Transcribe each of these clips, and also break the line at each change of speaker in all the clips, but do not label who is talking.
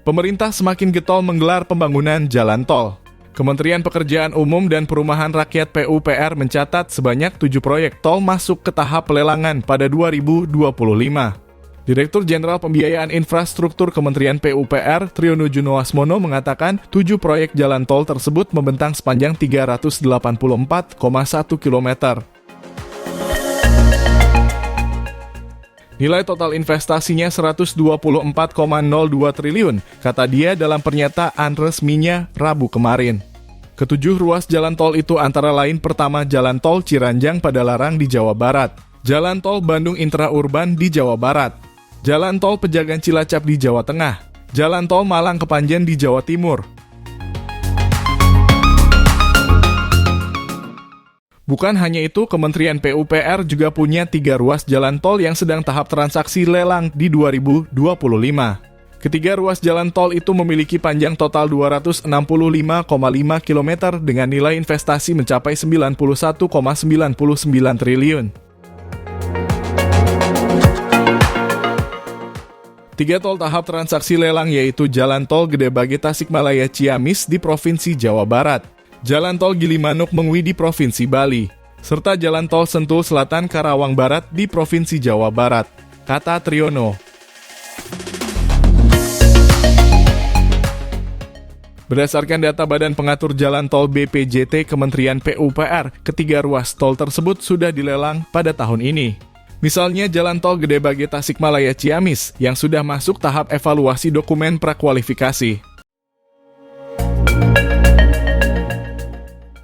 Pemerintah semakin getol menggelar pembangunan jalan tol. Kementerian Pekerjaan Umum dan Perumahan Rakyat PUPR mencatat sebanyak 7 proyek tol masuk ke tahap pelelangan pada 2025. Direktur Jenderal Pembiayaan Infrastruktur Kementerian PUPR, Triono Junoasmono mengatakan 7 proyek jalan tol tersebut membentang sepanjang 384,1 km. Nilai total investasinya 124,02 triliun, kata dia dalam pernyataan resminya Rabu kemarin. Ketujuh ruas jalan tol itu antara lain pertama Jalan Tol Ciranjang Padalarang di Jawa Barat, Jalan Tol Bandung Intraurban di Jawa Barat, Jalan Tol Pejagan Cilacap di Jawa Tengah, Jalan Tol Malang Kepanjen di Jawa Timur. Bukan hanya itu, Kementerian PUPR juga punya 3 ruas jalan tol yang sedang tahap transaksi lelang di 2025. Ketiga ruas jalan tol itu memiliki panjang total 265,5 km dengan nilai investasi mencapai 91,99 triliun. 3 tol tahap transaksi lelang yaitu Jalan Tol Gedebage Tasikmalaya Ciamis di Provinsi Jawa Barat, Jalan Tol Gilimanuk Mengwi di Provinsi Bali, serta Jalan Tol Sentul Selatan Karawang Barat di Provinsi Jawa Barat, kata Triono. Berdasarkan data Badan Pengatur Jalan Tol BPJT Kementerian PUPR, ketiga ruas tol tersebut sudah dilelang pada tahun ini. Misalnya Jalan Tol Gedebage Tasikmalaya Ciamis yang sudah masuk tahap evaluasi dokumen prakualifikasi.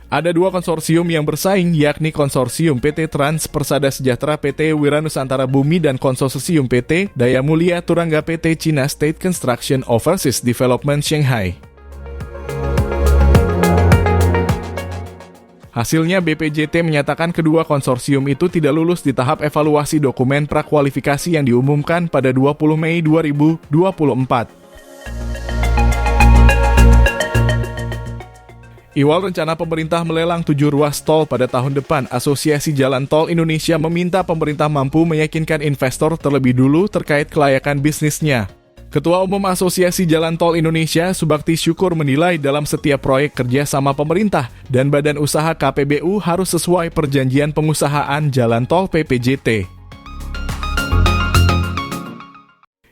Ada 2 konsorsium yang bersaing, yakni Konsorsium PT Trans Persada Sejahtera PT Wiranusantara Bumi dan Konsorsium PT Daya Mulia Turangga PT China State Construction Overseas Development Shanghai. Hasilnya BPJT menyatakan kedua konsorsium itu tidak lulus di tahap evaluasi dokumen prakualifikasi yang diumumkan pada 20 Mei 2024. Iwal rencana pemerintah melelang 7 ruas tol pada tahun depan, Asosiasi Jalan Tol Indonesia meminta pemerintah mampu meyakinkan investor terlebih dulu terkait kelayakan bisnisnya. Ketua Umum Asosiasi Jalan Tol Indonesia, Subakti Syukur menilai dalam setiap proyek kerja sama pemerintah dan badan usaha KPBU harus sesuai perjanjian pengusahaan jalan tol PPJT.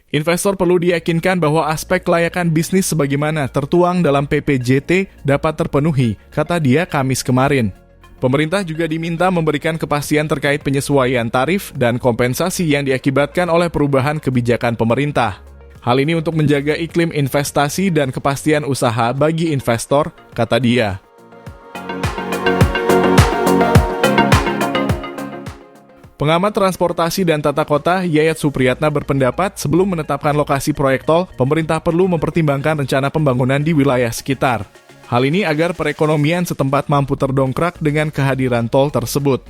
Investor perlu diyakinkan bahwa aspek kelayakan bisnis sebagaimana tertuang dalam PPJT dapat terpenuhi, kata dia Kamis kemarin. Pemerintah juga diminta memberikan kepastian terkait penyesuaian tarif dan kompensasi yang diakibatkan oleh perubahan kebijakan pemerintah. Hal ini untuk menjaga iklim investasi dan kepastian usaha bagi investor, kata dia. Pengamat transportasi dan tata kota Yayat Supriyatna berpendapat sebelum menetapkan lokasi proyek tol, pemerintah perlu mempertimbangkan rencana pembangunan di wilayah sekitar. Hal ini agar perekonomian setempat mampu terdongkrak dengan kehadiran tol tersebut.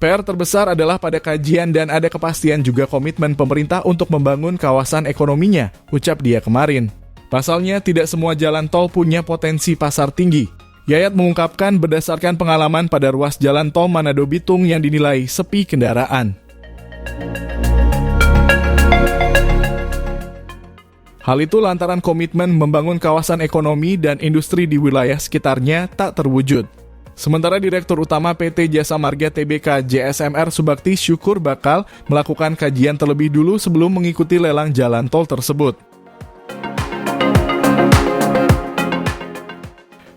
PR terbesar adalah pada kajian dan ada kepastian juga komitmen pemerintah untuk membangun kawasan ekonominya, ucap dia kemarin. Pasalnya, tidak semua jalan tol punya potensi pasar tinggi. Yayat mengungkapkan berdasarkan pengalaman pada ruas jalan tol Manado Bitung yang dinilai sepi kendaraan. Hal itu lantaran komitmen membangun kawasan ekonomi dan industri di wilayah sekitarnya tak terwujud. Sementara Direktur Utama PT Jasa Marga Tbk JSMR Subakti Syukur bakal melakukan kajian terlebih dulu sebelum mengikuti lelang jalan tol tersebut.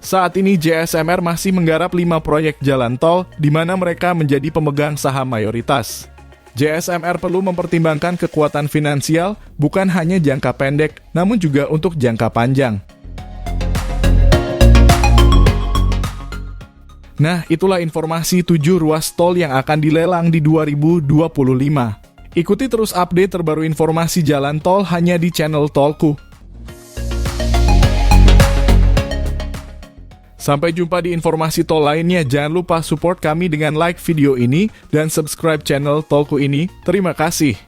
Saat ini JSMR masih menggarap 5 proyek jalan tol di mana mereka menjadi pemegang saham mayoritas. JSMR perlu mempertimbangkan kekuatan finansial bukan hanya jangka pendek, namun juga untuk jangka panjang. Nah, itulah informasi 7 ruas tol yang akan dilelang di 2025. Ikuti terus update terbaru informasi jalan tol hanya di channel Tolku. Sampai jumpa di informasi tol lainnya. Jangan lupa support kami dengan like video ini dan subscribe channel Tolku ini. Terima kasih.